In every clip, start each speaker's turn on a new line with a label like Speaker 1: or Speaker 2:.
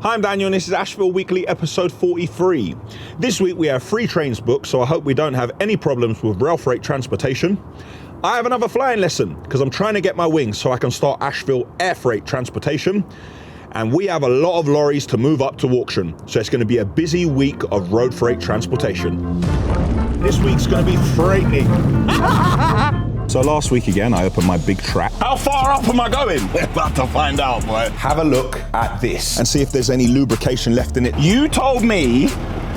Speaker 1: Hi, I'm Daniel and this is Ashville Weekly episode 43. This week we have 3 trains booked, so I hope we don't have any problems with rail freight transportation. I have another flying lesson because I'm trying to get my wings so I can start Ashville air freight transportation. And we have a lot of lorries to move up to auction, so it's going to be a busy week of road freight transportation. This week's going to be Freightening. So last week again, I opened my big trap. How far up am I going? We're about to find out, boy. Have a look at this and see if there's any lubrication left in it. You told me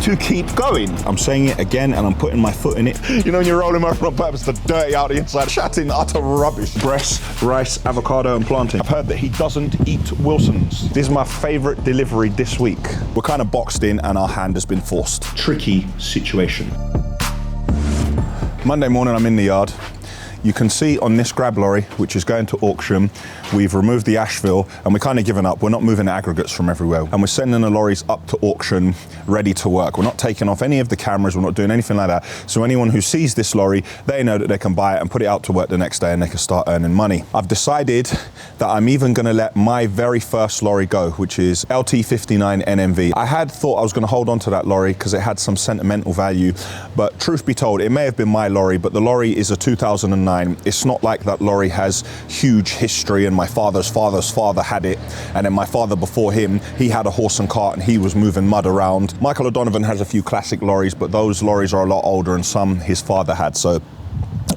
Speaker 1: to keep going. I'm saying it again and I'm putting my foot in it. You know when you're rolling over on purpose to dirty out the inside, chatting utter rubbish. Breast, rice, avocado and plantain. I've heard that he doesn't eat Wilson's. This is my favorite delivery this week. We're kind of boxed in and our hand has been forced. Tricky situation. Monday morning, I'm in the yard. You can see on this grab lorry, which is going to auction, we've removed the Ashville and we're kind of given up. We're not moving aggregates from everywhere. And we're sending the lorries up to auction, ready to work. We're not taking off any of the cameras. We're not doing anything like that. So anyone who sees this lorry, they know that they can buy it and put it out to work the next day and they can start earning money. I've decided that I'm even going to let my very first lorry go, which is LT59 NMV. I had thought I was going to hold on to that lorry because it had some sentimental value. But truth be told, it may have been my lorry, but the lorry is a 2009. It's not like that lorry has huge history and my father's father had it, and then my father before him, he had a horse and cart and he was moving mud around. Michael O'Donovan has a few classic lorries, but those lorries are a lot older and some his father had, so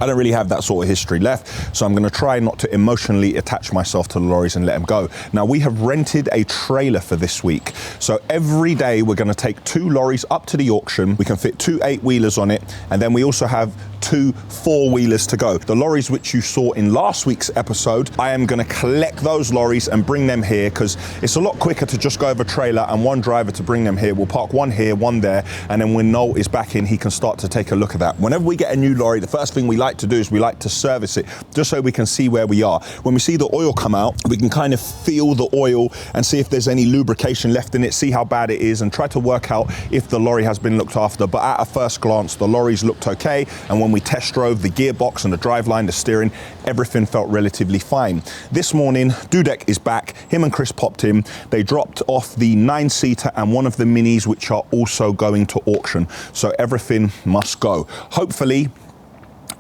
Speaker 1: I don't really have that sort of history left, so I'm going to try not to emotionally attach myself to the lorries and let them go. Now, we have rented a trailer for this week, so every day we're going to take 2 lorries up to the auction. We can fit 2 8-wheelers on it, and then we also have 2 4-wheelers to go. The lorries which you saw in last week's episode, I am going to collect those lorries and bring them here because it's a lot quicker to just go over a trailer and one driver to bring them here. We'll park one here, one there, and then when Noel is back in, he can start to take a look at that. Whenever we get a new lorry, the first thing we like to do is we like to service it just so we can see where we are. When we see the oil come out, we can kind of feel the oil and see if there's any lubrication left in it, see how bad it is and try to work out if the lorry has been looked after. But at a first glance, the lorries looked okay, and when we test drove the gearbox and the driveline, the steering, everything felt relatively fine. This morning, Dudek is back. Him and Chris popped in. They dropped off the 9-seater and one of the minis, which are also going to auction. So everything must go. Hopefully,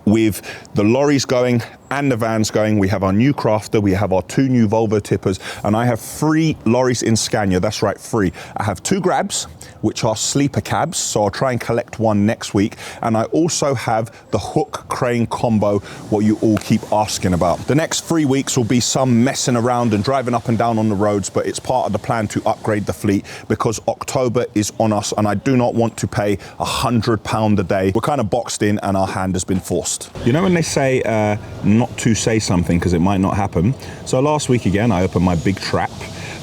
Speaker 1: with the lorries going and the vans going, we have our new crafter, we have our 2 new Volvo tippers, and I have 3 lorries in Scania. That's right, 3. I have 2 grabs, which are sleeper cabs, so I'll try and collect one next week. And I also have the hook crane combo, what you all keep asking about. The next 3 weeks will be some messing around and driving up and down on the roads, but it's part of the plan to upgrade the fleet because October is on us and I do not want to pay £100 a day. We're kind of boxed in and our hand has been forced. You know when they say not to say something because it might not happen? So last week again, I opened my big trap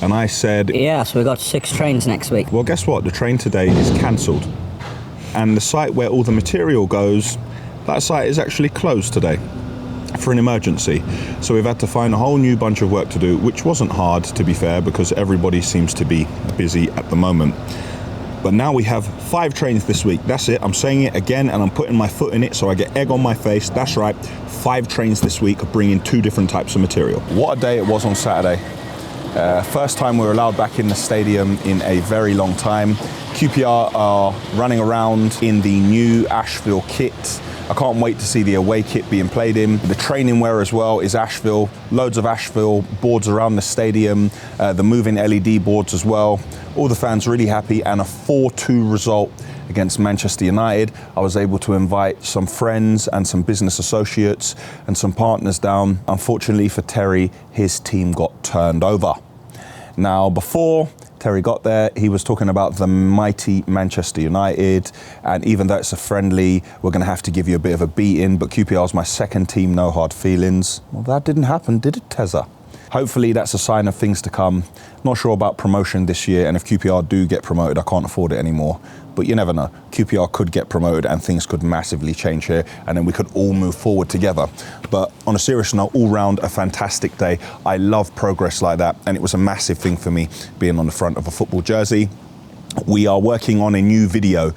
Speaker 1: and I said,
Speaker 2: yeah, so we've got 6 trains next week.
Speaker 1: Well, guess what? The train today is cancelled. And the site where all the material goes, that site is actually closed today for an emergency. So we've had to find a whole new bunch of work to do, which wasn't hard, to be fair, because everybody seems to be busy at the moment. But now we have 5 trains this week. That's it. I'm saying it again and I'm putting my foot in it so I get egg on my face. That's right. 5 trains this week bringing 2 different types of material. What a day it was on Saturday. First time we were allowed back in the stadium in a very long time. QPR are running around in the new Ashville kit. I can't wait to see the away kit being played in. The training wear as well is Ashville. Loads of Ashville boards around the stadium. The moving LED boards as well. All the fans really happy, and a 4-2 result against Manchester United. I was able to invite some friends and some business associates and some partners down. Unfortunately for Terry, his team got turned over. Now, before Terry got there, he was talking about the mighty Manchester United, and even though it's a friendly, we're going to have to give you a bit of a beating, but QPR's my second team, no hard feelings. Well, that didn't happen, did it, Tezza? Hopefully that's a sign of things to come. Not sure about promotion this year, and if QPR do get promoted, I can't afford it anymore. But you never know. QPR could get promoted and things could massively change here, and then we could all move forward together. But on a serious note, all round a fantastic day. I love progress like that, and it was a massive thing for me being on the front of a football jersey. We are working on a new video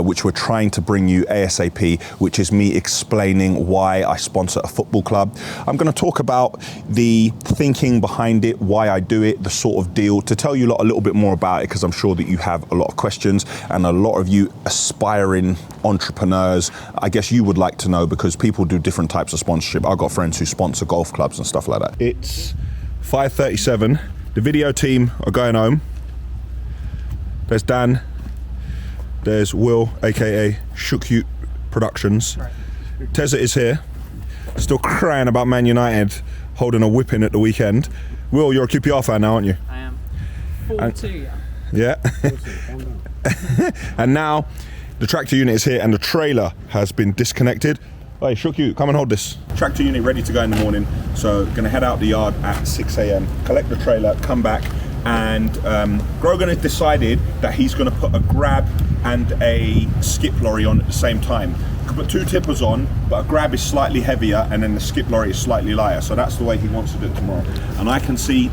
Speaker 1: which we're trying to bring you ASAP, which is me explaining why I sponsor a football club. I'm going to talk about the thinking behind it, why I do it, the sort of deal, to tell you a little bit more about it, because I'm sure that you have a lot of questions, and a lot of you aspiring entrepreneurs, I guess you would like to know, because people do different types of sponsorship. I've got friends who sponsor golf clubs and stuff like that. It's 5:37. The video team are going home. There's Dan, there's Will, aka Shook Productions. Tezza is here, still crying about Man United holding a whipping at the weekend. Will, you're a QPR fan now, aren't you?
Speaker 3: I am. 42.
Speaker 1: Yeah. And now the tractor unit is here and the trailer has been disconnected. Hey, Shook, come and hold this. Tractor unit ready to go in the morning, so gonna head out the yard at 6 a.m, collect the trailer, come back, and Grogan has decided that he's going to put a grab and a skip lorry on at the same time. You can put two tippers on, but a grab is slightly heavier and then the skip lorry is slightly lighter, so that's the way he wants to do it tomorrow. And I can see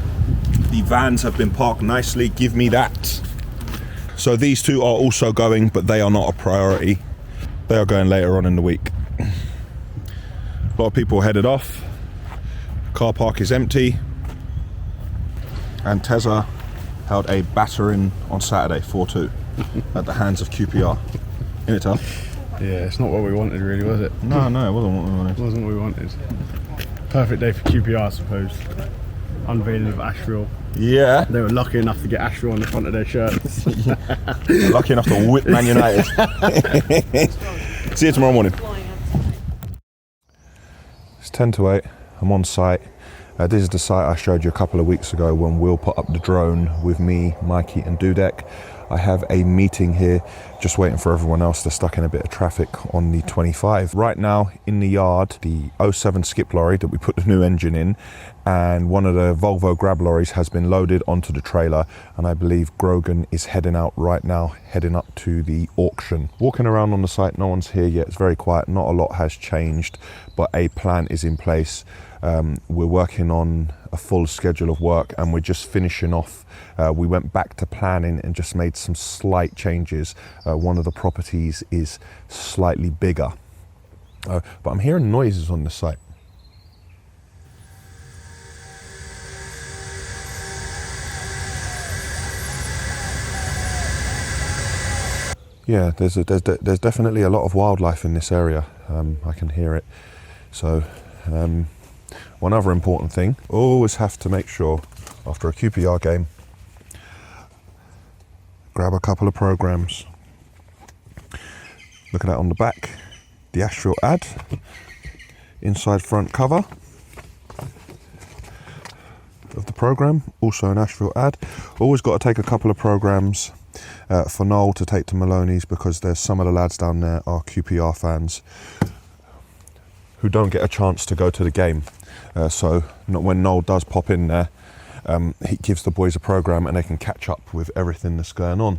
Speaker 1: the vans have been parked nicely. Give me that. So these two are also going, but they are not a priority. They are going later on in the week. A lot of people headed off. Car park is empty. And Tezza held a battering on Saturday, 4-2, at the hands of QPR. Isn't it tough?
Speaker 4: Yeah, it's not what we wanted really, was it?
Speaker 1: No, it wasn't what we wanted.
Speaker 4: It wasn't what we wanted. Perfect day for QPR, I suppose. Unveiling of Ashville.
Speaker 1: Yeah.
Speaker 4: They were lucky enough to get Ashville on the front of their shirts.
Speaker 1: Lucky enough to whip Man United. See you tomorrow morning. It's 10 to 8, I'm on site. This is the site I showed you a couple of weeks ago when Will put up the drone with me, Mikey and Dudek. I have a meeting here, just waiting for everyone else. They're stuck in a bit of traffic on the 25. Right now in the yard, the 07 skip lorry that we put the new engine in, and one of the Volvo grab lorries has been loaded onto the trailer, and I believe Grogan is heading out right now, heading up to the auction. Walking around on the site, no one's here yet. It's very quiet, not a lot has changed, but a plan is in place. We're working on a full schedule of work and we're just finishing off. We went back to planning and just made some slight changes. One of the properties is slightly bigger, but I'm hearing noises on the site. Yeah, there's definitely a lot of wildlife in this area. I can hear it. So. One other important thing, always have to make sure after a QPR game, grab a couple of programs. Look at that on the back, the Ashville ad, inside front cover of the program, also an Ashville ad. Always got to take a couple of programs for Noel to take to Maloney's, because there's some of the lads down there are QPR fans who don't get a chance to go to the game. So when Noel does pop in there, he gives the boys a program and they can catch up with everything that's going on.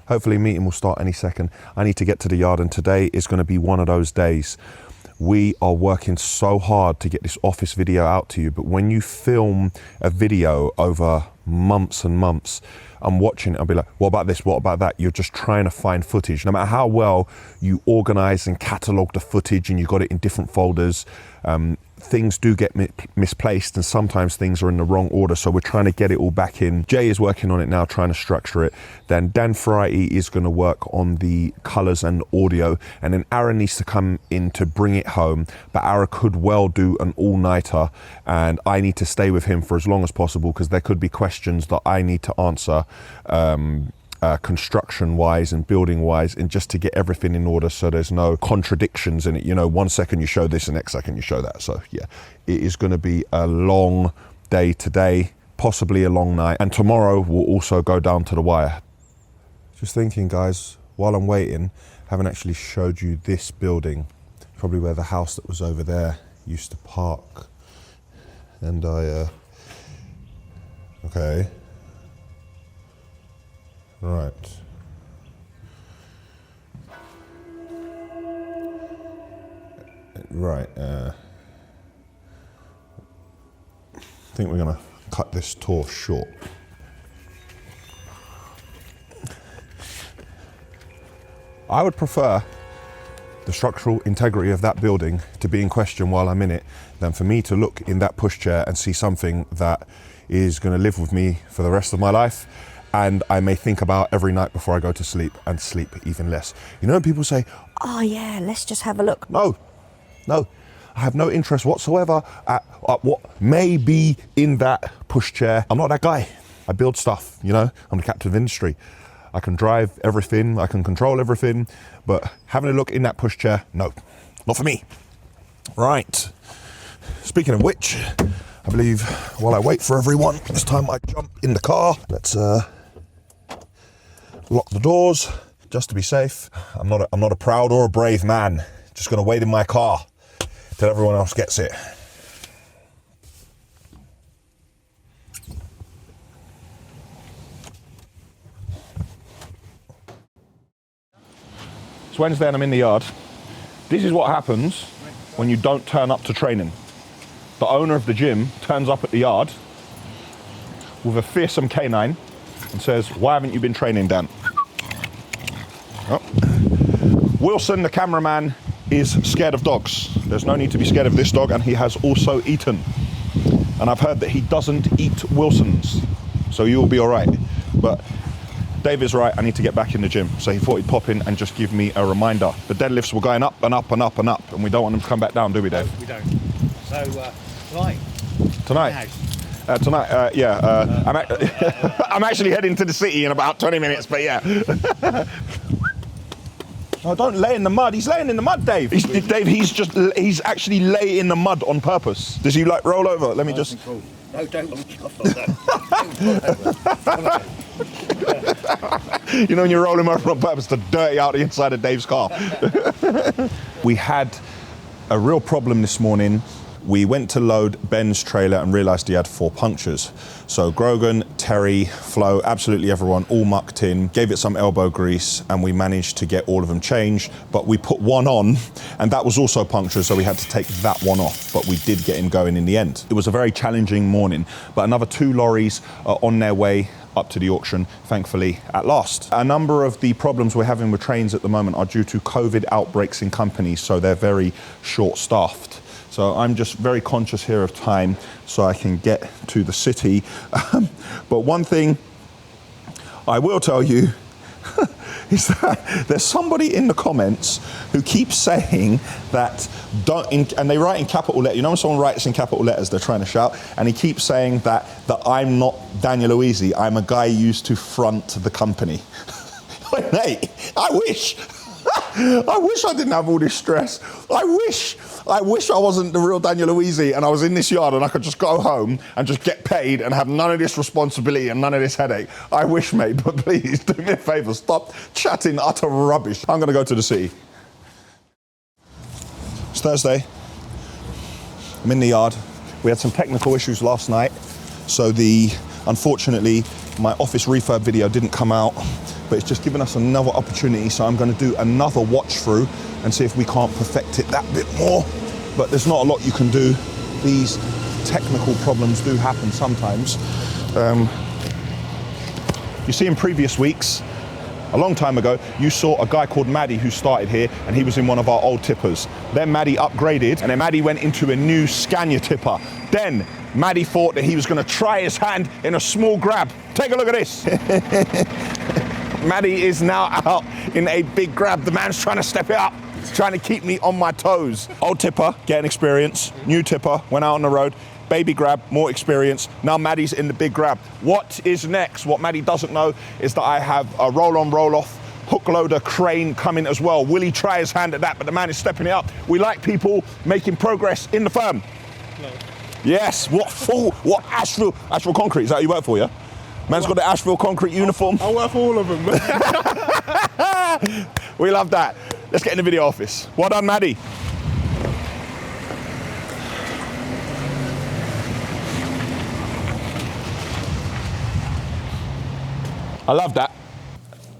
Speaker 1: Hopefully meeting will start any second. I need to get to the yard, and today is going to be one of those days. We are working so hard to get this office video out to you, but when you film a video over months and months, I'm watching it, I'll be like, what about this, what about that? You're just trying to find footage. No matter how well you organize and catalog the footage and you got it in different folders, things do get misplaced, and sometimes things are in the wrong order, so we're trying to get it all back in. Jay is working on it now, trying to structure it. Then Dan Fright is going to work on the colors and audio, and then Aaron needs to come in to bring it home, but Aaron could well do an all-nighter, and I need to stay with him for as long as possible because there could be questions that I need to answer construction wise and building wise, and just to get everything in order so there's no contradictions in it. You know, 1 second you show this, the next second you show that. So yeah, it is going to be a long day today, possibly a long night, and tomorrow we'll also go down to the wire. Just thinking, guys, while I'm waiting, haven't actually showed you this building, probably where the house that was over there used to park. And okay. Right. Right. I think we're gonna cut this tour short. I would prefer the structural integrity of that building to be in question while I'm in it than for me to look in that pushchair and see something that is going to live with me for the rest of my life, and I may think about every night before I go to sleep, and sleep even less. You know when people say, oh yeah, let's just have a look. No, I have no interest whatsoever at what may be in that pushchair. I'm not that guy. I build stuff, you know, I'm the captain of industry. I can drive everything, I can control everything, but having a look in that pushchair, no, not for me. Right, speaking of which, I believe while I wait for everyone, it's time I jump in the car. Let's lock the doors, just to be safe. I'm not a proud or a brave man, just gonna wait in my car till everyone else gets it. It's Wednesday and I'm in the yard. This is what happens when you don't turn up to training. The owner of the gym turns up at the yard with a fearsome canine and says, why haven't you been training, Dan? Oh. Wilson, the cameraman, is scared of dogs. There's no need to be scared of this dog, and he has also eaten. And I've heard that he doesn't eat Wilsons, so you'll be all right. But Dave is right, I need to get back in the gym. So he thought he'd pop in and just give me a reminder. The deadlifts were going up and up and up and up, and we don't want them to come back down, do we, Dave?
Speaker 5: No, we don't. So,
Speaker 1: Tonight? I'm actually heading to the city in about 20 minutes, but yeah. No, don't lay in the mud. He's laying in the mud, Dave. He's actually lay in the mud on purpose. Does he like roll over? Let me just...
Speaker 5: Cool. No, don't off like that.
Speaker 1: You know when you're rolling over on purpose to dirty out the inside of Dave's car. We had a real problem this morning. We went to load Ben's trailer and realised he had 4 punctures. So Grogan, Terry, Flo, absolutely everyone, all mucked in, gave it some elbow grease, and we managed to get all of them changed. But we put one on, and that was also punctured, so we had to take that one off. But we did get him going in the end. It was a very challenging morning, but another 2 lorries are on their way up to the auction, thankfully, at last. A number of the problems we're having with trains at the moment are due to COVID outbreaks in companies, so they're very short-staffed. So I'm just very conscious here of time so I can get to the city. But one thing I will tell you is that there's somebody in the comments who keeps saying that and they write in capital letters. You know when someone writes in capital letters, they're trying to shout, and he keeps saying that I'm not Daniel LOUISY, I'm a guy who used to front the company. Mate, I wish I didn't have all this stress. I wish I wasn't the real Daniel LOUISY and I was in this yard and I could just go home and just get paid and have none of this responsibility and none of this headache. I wish, mate, but please do me a favour, stop chatting utter rubbish. I'm going to go to the city. It's Thursday. I'm in the yard. We had some technical issues last night, so unfortunately my office refurb video didn't come out, but it's just given us another opportunity, so I'm going to do another watch through and see if we can't perfect it that bit more. But there's not a lot you can do. These technical problems do happen sometimes. You see in previous weeks, a long time ago, you saw a guy called Maddie who started here, and he was in one of our old tippers. Then Maddie upgraded, and then Maddie went into a new Scania tipper. Then Maddie thought that he was going to try his hand in a small grab. Take a look at this. Maddie is now out in a big grab. The man's trying to step it up, trying to keep me on my toes. Old tipper, getting experience. New tipper, went out on the road. Baby grab, more experience. Now Maddie's in the big grab. What is next? What Maddie doesn't know is that I have a roll-on, roll-off hook loader crane coming as well. Will he try his hand at that? But the man is stepping it up. We like people making progress in the firm. No. Yes, what Ashville Concrete, is that what you work for, yeah? Man's got the Ashville Concrete uniform.
Speaker 4: I work for all of them.
Speaker 1: We love that. Let's get in the video office. Well done, Maddie. I love that.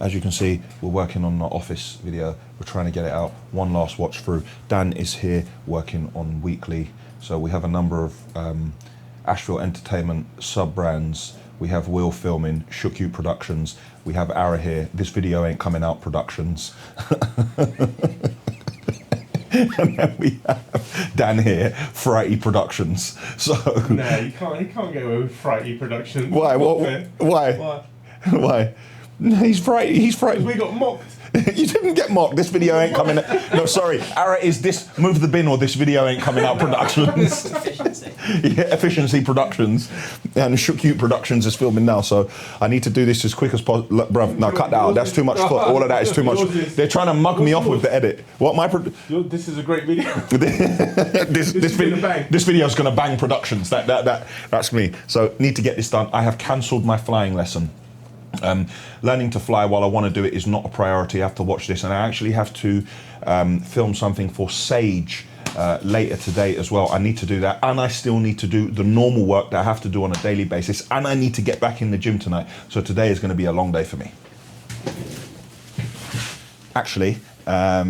Speaker 1: As you can see, we're working on the office video. We're trying to get it out. One last watch through. Dan is here working on weekly. So we have a number of Ashville Entertainment sub-brands we have Will filming, Shook You Productions, we have Ara here, This Video Ain't Coming Out Productions. And then we have Dan here, Frighty Productions. So
Speaker 6: no, you can't get away with Frighty Productions.
Speaker 1: why? Why? He's frighty.
Speaker 6: We got mocked.
Speaker 1: You didn't get mocked. This video ain't coming out. No, sorry. Ara is this Move the Bin or This Video Ain't Coming Out Productions.
Speaker 3: Efficiency.
Speaker 1: Yeah, Efficiency Productions. And Shook You Productions is filming now, so I need to do this as quick as possible. Bruv, no, cut that out. That's too much. All of that is too much. They're trying to mug me off with the edit. What
Speaker 6: This is a great video.
Speaker 1: this video is going to bang Productions. That's me. So need to get this done. I have cancelled my flying lesson. Learning to fly while I want to do it is not a priority. I have to watch this, and I actually have to film something for Sage later today as well. I need to do that, and I still need to do the normal work that I have to do on a daily basis, and I need to get back in the gym tonight. So today is going to be a long day for me. Actually, a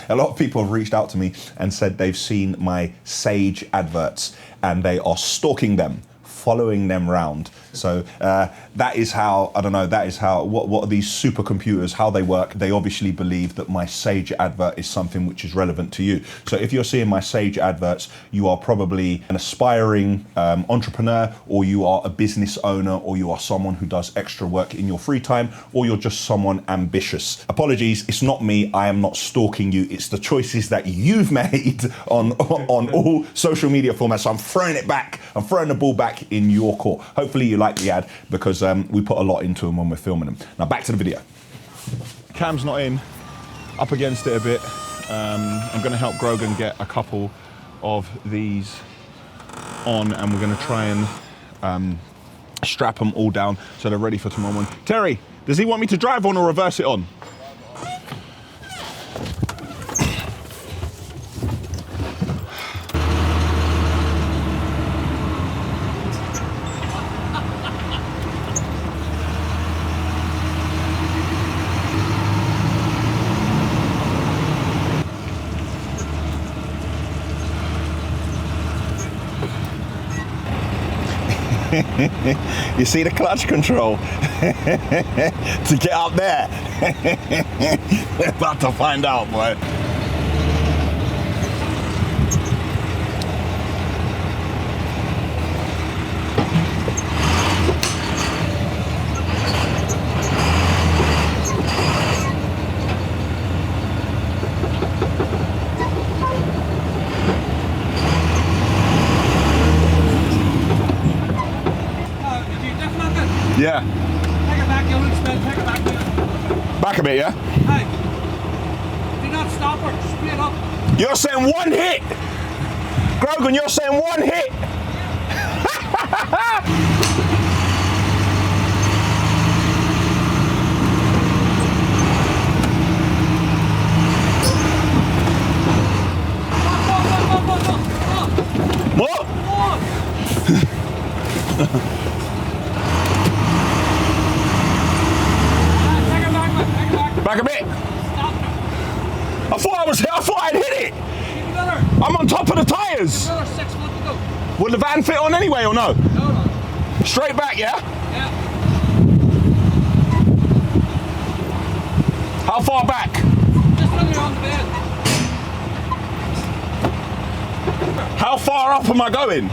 Speaker 1: lot of people have reached out to me and said they've seen my Sage adverts and they are stalking them, following them round. So that is how, I don't know, that is how, what are these supercomputers, how they work. They obviously believe that my Sage advert is something which is relevant to you. So if you're seeing my Sage adverts, you are probably an aspiring entrepreneur, or you are a business owner, or you are someone who does extra work in your free time, or you're just someone ambitious. Apologies, it's not me, I am not stalking you. It's the choices that you've made on all social media formats. So I'm throwing it back, I'm throwing the ball back in your court. Hopefully you like the ad, because we put a lot into them when we're filming them. Now back to the video. Cam's not in, up against it a bit. I'm going to help Grogan get a couple of these on, and we're going to try and strap them all down so they're ready for tomorrow morning. Terry, does he want me to drive on or reverse it on? You see the clutch control to get up there. We're about to find out, boy. Yeah.
Speaker 3: Take it back, you'll spin. Take it back.
Speaker 1: Back a bit, yeah?
Speaker 3: Hey, do not stop her. Speed up.
Speaker 1: You're saying one hit. Grogan, you're saying one hit. What? Back a bit. I thought I'd hit it. I'm on top of the tyres.
Speaker 3: Another 6 foot to go.
Speaker 1: Will the van fit on anyway or no?
Speaker 3: No.
Speaker 1: Straight back, yeah?
Speaker 3: Yeah.
Speaker 1: How far back?
Speaker 3: Just when you're on the bed.
Speaker 1: How far up am I going?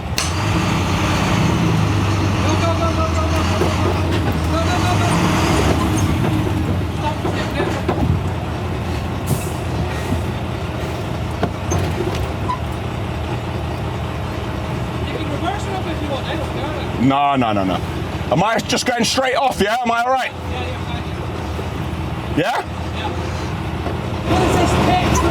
Speaker 1: No. Am I just going straight off, yeah? Am I all right? Yeah?
Speaker 3: What is this? Take 3.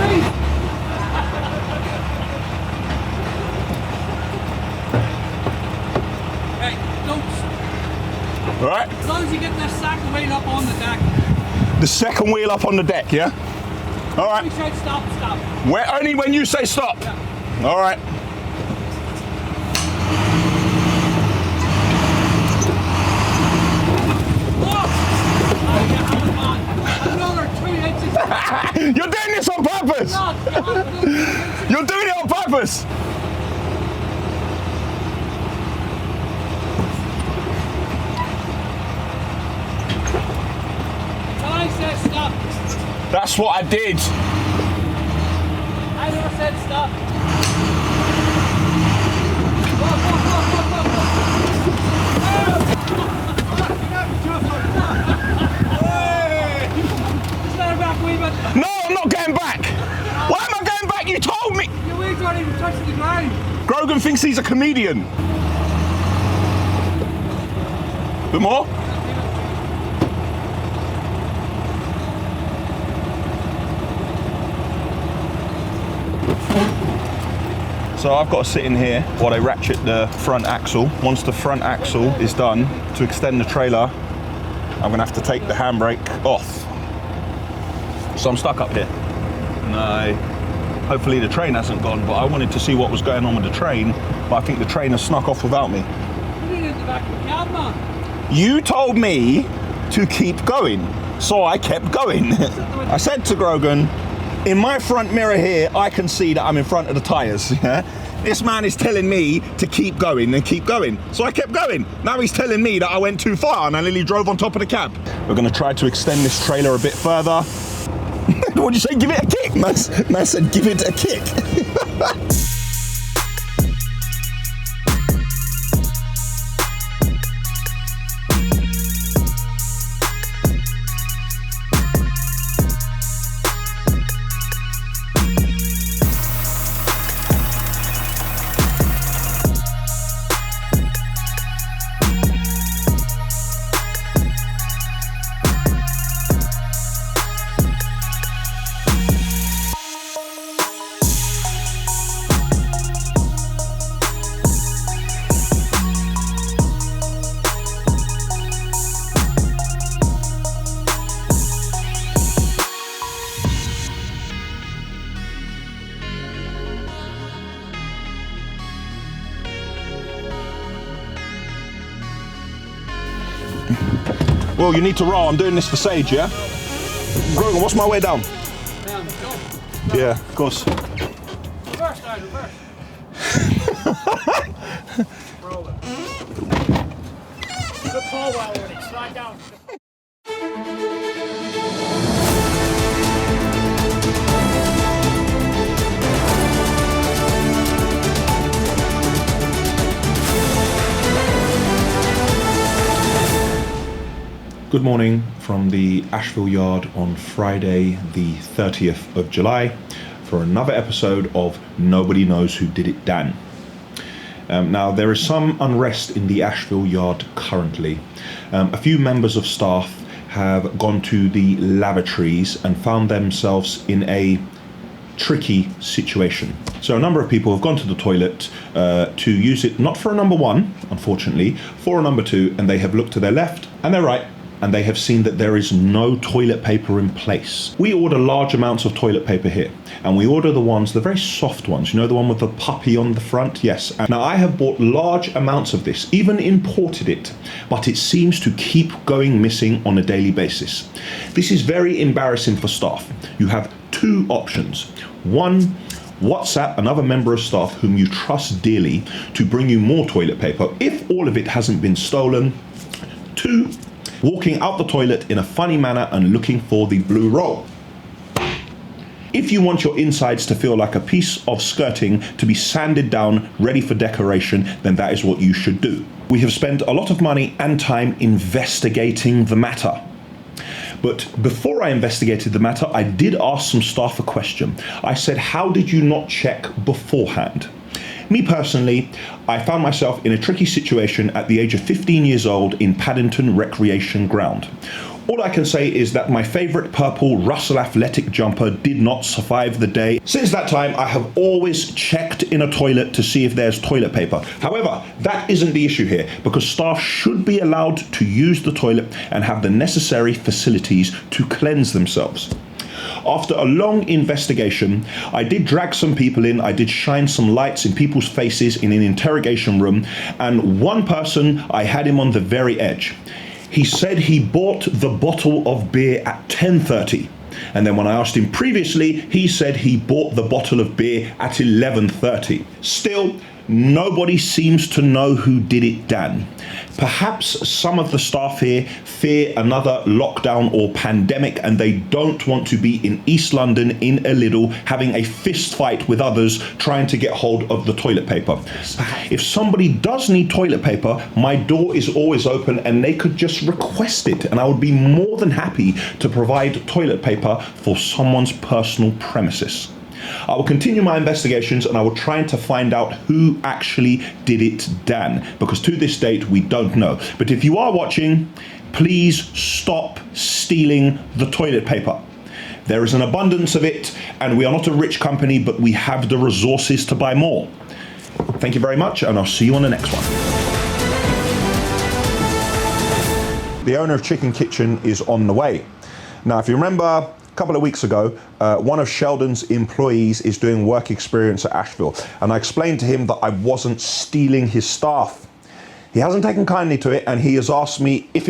Speaker 3: Hey, don't.
Speaker 1: All right.
Speaker 3: As long as you get this second wheel up on the deck.
Speaker 1: The second wheel up on the deck, yeah? All right.
Speaker 3: You should stop.
Speaker 1: Only when you say stop.
Speaker 3: Yeah.
Speaker 1: All right. You're doing this on purpose! You're doing it on purpose! That's what I did.
Speaker 3: I never said stop. Stand back, Weeman.
Speaker 1: No, I'm not going back. Why am I going back? You told me.
Speaker 3: Your wings aren't even touching the ground.
Speaker 1: Grogan thinks he's a comedian. Bit more? So I've got to sit in here while they ratchet the front axle. Once the front axle is done, to extend the trailer, I'm gonna have to take the handbrake off. So I'm stuck up here. No, hopefully the train hasn't gone, but I wanted to see what was going on with the train, but I think the train has snuck off without me.
Speaker 3: You need in the back of the cab, man.
Speaker 1: You told me to keep going, so I kept going. I said to Grogan, in my front mirror here, I can see that I'm in front of the tyres. Yeah? This man is telling me to keep going and keep going. So I kept going. Now he's telling me that I went too far and I nearly drove on top of the cab. We're gonna try to extend this trailer a bit further. What'd you say? Give it a kick? Man said, give it a kick. Well, you need to roll. I'm doing this for Sage, yeah? Grogan, what's my way down?
Speaker 3: Down, go.
Speaker 1: Yeah, of course.
Speaker 3: Reverse down, reverse. Roll it. Good pull while we're in. Slide down.
Speaker 1: Good morning from the Ashville yard on Friday the 30th of July for another episode of Nobody Knows Who Did It Dan. Now there is some unrest in the Ashville yard currently. A few members of staff have gone to the lavatories and found themselves in a tricky situation. So a number of people have gone to the toilet to use it, not for a number one, unfortunately, for a number two, and they have looked to their left and their right, and they have seen that there is no toilet paper in place. We order large amounts of toilet paper here, and we order the very soft ones, you know, the one with the puppy on the front? Yes. Now I have bought large amounts of this, even imported it, but it seems to keep going missing on a daily basis. This is very embarrassing for staff. You have two options. One, WhatsApp another member of staff whom you trust dearly to bring you more toilet paper if all of it hasn't been stolen. Two, walking out the toilet in a funny manner and looking for the blue roll. If you want your insides to feel like a piece of skirting to be sanded down, ready for decoration, then that is what you should do. We have spent a lot of money and time investigating the matter. But before I investigated the matter, I did ask some staff a question. I said, how did you not check beforehand? Me personally, I found myself in a tricky situation at the age of 15 years old in Paddington Recreation Ground. All I can say is that my favourite purple Russell Athletic jumper did not survive the day. Since that time, I have always checked in a toilet to see if there's toilet paper. However, that isn't the issue here, because staff should be allowed to use the toilet and have the necessary facilities to cleanse themselves. After a long investigation, I did drag some people in, I did shine some lights in people's faces in an interrogation room, and one person, I had him on the very edge. He said he bought the bottle of beer at 10:30. And then when I asked him previously, he said he bought the bottle of beer at 11:30. Still, Nobody seems to know who did it, Dan. Perhaps some of the staff here fear another lockdown or pandemic and they don't want to be in East London in a little having a fist fight with others trying to get hold of the toilet paper. If somebody does need toilet paper, my door is always open and they could just request it and I would be more than happy to provide toilet paper for someone's personal premises. I will continue my investigations and I will try to find out who actually did it, Dan, because to this date we don't know. But if you are watching, please stop stealing the toilet paper. There is an abundance of it and we are not a rich company, but we have the resources to buy more. Thank you very much and I'll see you on the next one. The owner of Chicken Kitchen is on the way. Now, if you remember, a couple of weeks ago, one of Sheldon's employees is doing work experience at Ashville, and I explained to him that I wasn't stealing his staff. He hasn't taken kindly to it, and he has asked me if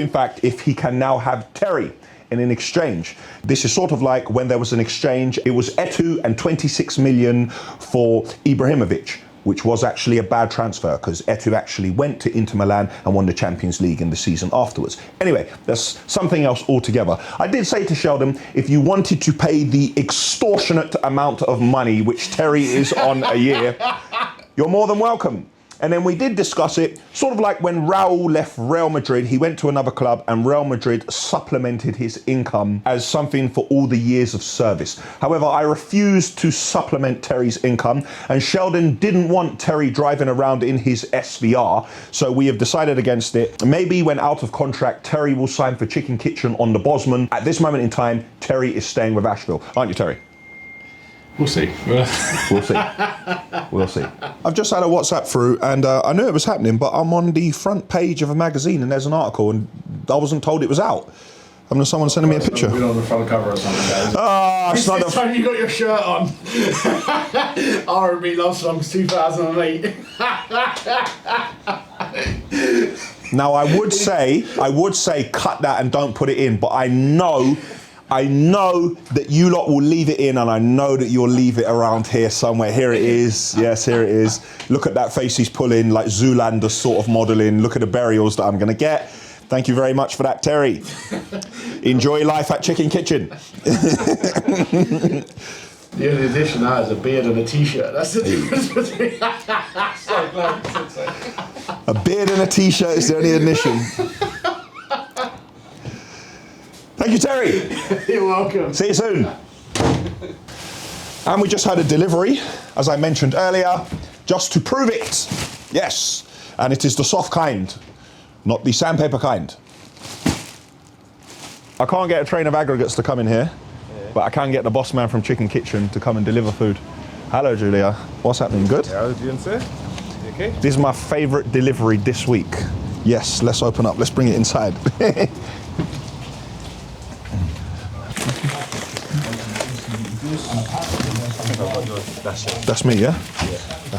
Speaker 1: he can now have Terry in an exchange. This is sort of like when there was an exchange, it was Etu and 26 million for Ibrahimovic, which was actually a bad transfer because Etu actually went to Inter Milan and won the Champions League in the season afterwards. Anyway, that's something else altogether. I did say to Sheldon, if you wanted to pay the extortionate amount of money which Terry is on a year, you're more than welcome. And then we did discuss it, sort of like when Raul left Real Madrid, he went to another club and Real Madrid supplemented his income as something for all the years of service. However, I refused to supplement Terry's income and Sheldon didn't want Terry driving around in his SVR, so we have decided against it. Maybe when out of contract, Terry will sign for Chicken Kitchen on the Bosman. At this moment in time, Terry is staying with Ashville. Aren't you, Terry?
Speaker 6: We'll see.
Speaker 1: We'll see. We'll see. I've just had a WhatsApp through and I knew it was happening, but I'm on the front page of a magazine and there's an article and I wasn't told it was out. I'm just someone sending me a picture.
Speaker 6: We're on the front cover or something, guys.
Speaker 1: Ah, it's not
Speaker 4: This time you got your shirt on. R&B Love Songs 2008.
Speaker 1: Now I would say cut that and don't put it in, but I know that you lot will leave it in and I know that you'll leave it around here somewhere. Here it is. Yes, here it is. Look at that face he's pulling, like Zoolander sort of modelling. Look at the burials that I'm going to get. Thank you very much for that, Terry. Enjoy life at Chicken Kitchen.
Speaker 4: The only addition now is a beard and a t-shirt. That's the difference between...
Speaker 1: A beard and a t-shirt is the only addition. Thank you, Terry.
Speaker 4: You're welcome.
Speaker 1: See you soon. And we just had a delivery, as I mentioned earlier, just to prove it. Yes, and it is the soft kind, not the sandpaper kind. I can't get a train of aggregates to come in here, but I can get the boss man from Chicken Kitchen to come and deliver food. Hello, Julia. What's happening? Good?
Speaker 6: How are you doing, sir? You okay?
Speaker 1: This is my favourite delivery this week. Yes, let's open up. Let's bring it inside. That's me, yeah?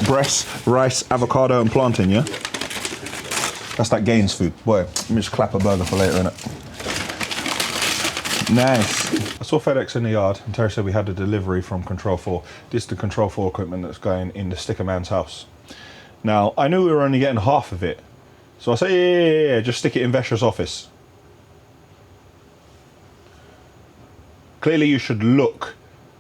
Speaker 1: Breast, rice, avocado and plantain, yeah? That's that Gaines food. Boy, let me just clap a burger for later, innit? Nice. I saw FedEx in the yard and Terry said we had a delivery from Control 4. This is the Control 4 equipment that's going in the sticker man's house. Now, I knew we were only getting half of it. So I said, yeah, just stick it in Vesha's office. Clearly you should look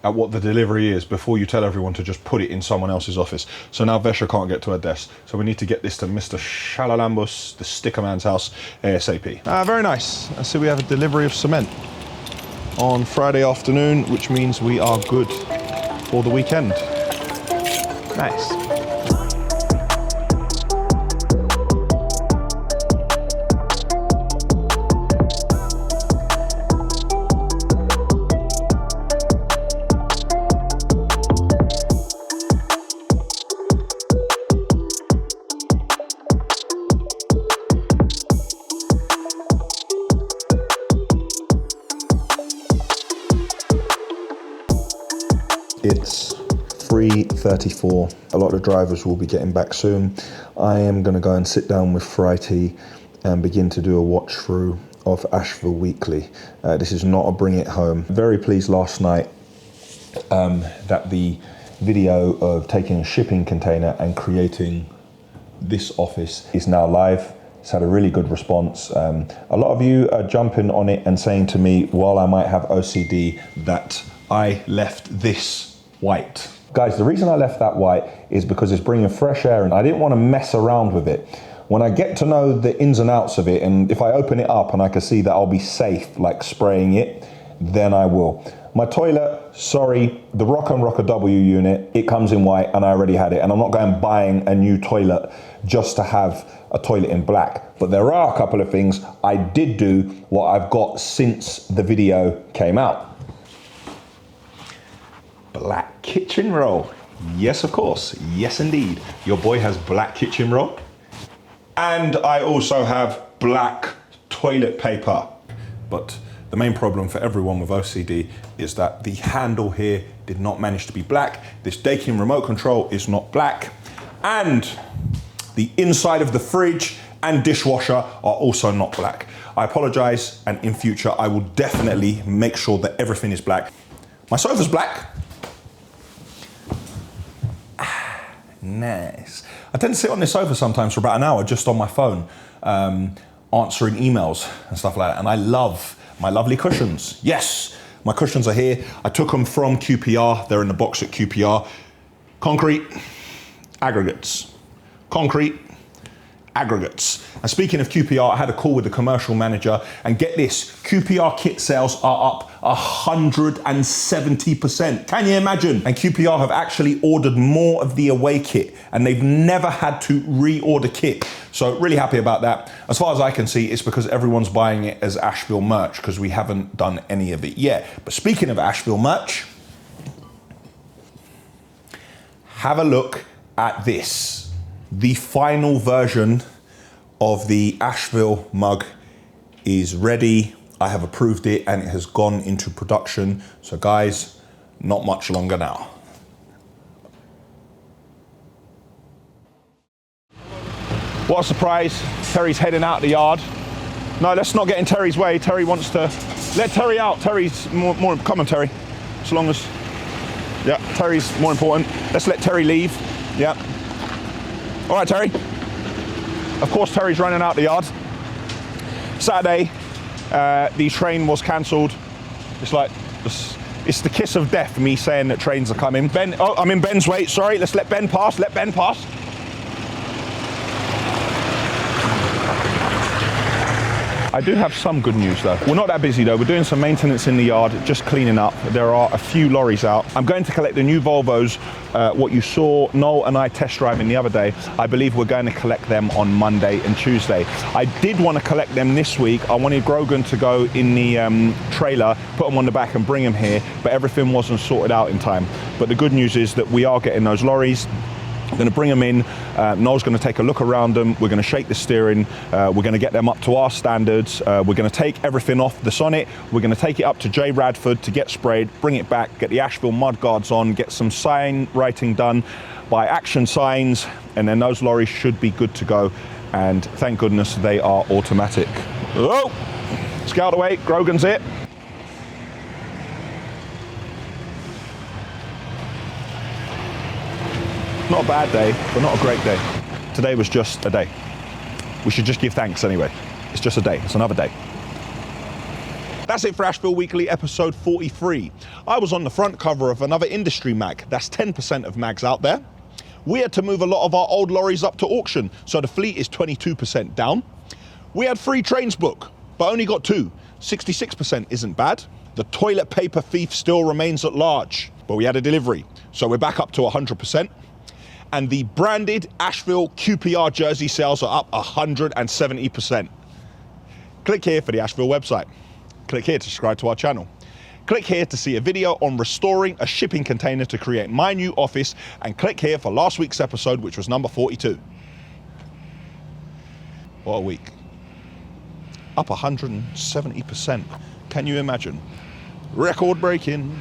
Speaker 1: at what the delivery is before you tell everyone to just put it in someone else's office. So now Vesha can't get to her desk. So we need to get this to Mr. Shalalambus, the sticker man's house, ASAP. Very nice. I see we have a delivery of cement on Friday afternoon, which means we are good for the weekend. Nice. It's 3:34. A lot of drivers will be getting back soon. I am going to go and sit down with Frighty and begin to do a watch through of Ashville Weekly. This is not a bring it home. Very pleased last night that the video of taking a shipping container and creating this office is now live. It's had a really good response. A lot of you are jumping on it and saying to me, while I might have OCD, that I left this white. Guys, the reason I left that white is because it's bringing fresh air and I didn't want to mess around with it. When I get to know the ins and outs of it, and if I open it up and I can see that I'll be safe, like spraying it, then I will. My toilet, sorry, the Rocker W unit, it comes in white and I already had it. And I'm not going buying a new toilet just to have a toilet in black. But there are a couple of things I did do what I've got since the video came out. Black kitchen roll. Yes, of course. Yes, indeed. Your boy has black kitchen roll. And I also have black toilet paper. But the main problem for everyone with OCD is that the handle here did not manage to be black. This Daikin remote control is not black. And the inside of the fridge and dishwasher are also not black. I apologize, and in future I will definitely make sure that everything is black. My sofa's black. Nice. I tend to sit on this sofa sometimes for about an hour just on my phone, answering emails and stuff like that. And I love my lovely cushions. Yes, my cushions are here. I took them from QPR. They're in the box at QPR. Concrete, aggregates. Concrete, aggregates. And speaking of QPR, I had a call with the commercial manager, and get this, QPR kit sales are up 170%. Can you imagine? And QPR have actually ordered more of the away kit, and they've never had to reorder kit. So really happy about that. As far as I can see, it's because everyone's buying it as Ashville merch, because we haven't done any of it yet. But speaking of Ashville merch, have a look at this. The final version of the Ashville mug is ready. I have approved it and it has gone into production. So guys, not much longer now. What a surprise. Terry's heading out the yard. No, let's not get in Terry's way. Terry wants to, let Terry out. Terry's more come on, Terry. As long as, yeah, Terry's more important. Let's let Terry leave. Yeah. All right, Terry. Of course, Terry's running out the yard. Saturday, the train was cancelled. It's like, it's the kiss of death, me saying that trains are coming. Ben, oh, I'm in Ben's way, sorry. Let's let Ben pass, let Ben pass. I do have some good news though. We're not that busy though. We're doing some maintenance in the yard, just cleaning up. There are a few lorries out. I'm going to collect the new Volvos, what you saw Noel and I test driving the other day. I believe we're going to collect them on Monday and Tuesday. I did want to collect them this week. I wanted Grogan to go in the trailer, put them on the back and bring them here, but everything wasn't sorted out in time. But the good news is that we are getting those lorries. We're going to bring them in. Noel's going to take a look around them. We're going to shake the steering. We're going to get them up to our standards. We're going to take everything off the Sonnet. We're going to take it up to J Radford to get sprayed, bring it back, get the Ashville mud guards on, get some sign writing done by Action Signs, and then those lorries should be good to go. And thank goodness they are automatic. Oh, let's get out of the way. Grogan's it. Not a bad day, but not a great day. Today was just a day. We should just give thanks anyway. It's just a day, it's another day. That's it for Ashville Weekly episode 43. I was on the front cover of another industry mag. That's 10% of mags out there. We had to move a lot of our old lorries up to auction, so the fleet is 22% down. We had 3 trains booked, but only got 2. 66% isn't bad. The toilet paper thief still remains at large, but we had a delivery, so we're back up to 100%. And the branded Ashville QPR jersey sales are up 170%. Click here for the Ashville website. Click here to subscribe to our channel. Click here to see a video on restoring a shipping container to create my new office, and click here for last week's episode, which was number 42. What a week. Up 170%. Can you imagine? Record breaking.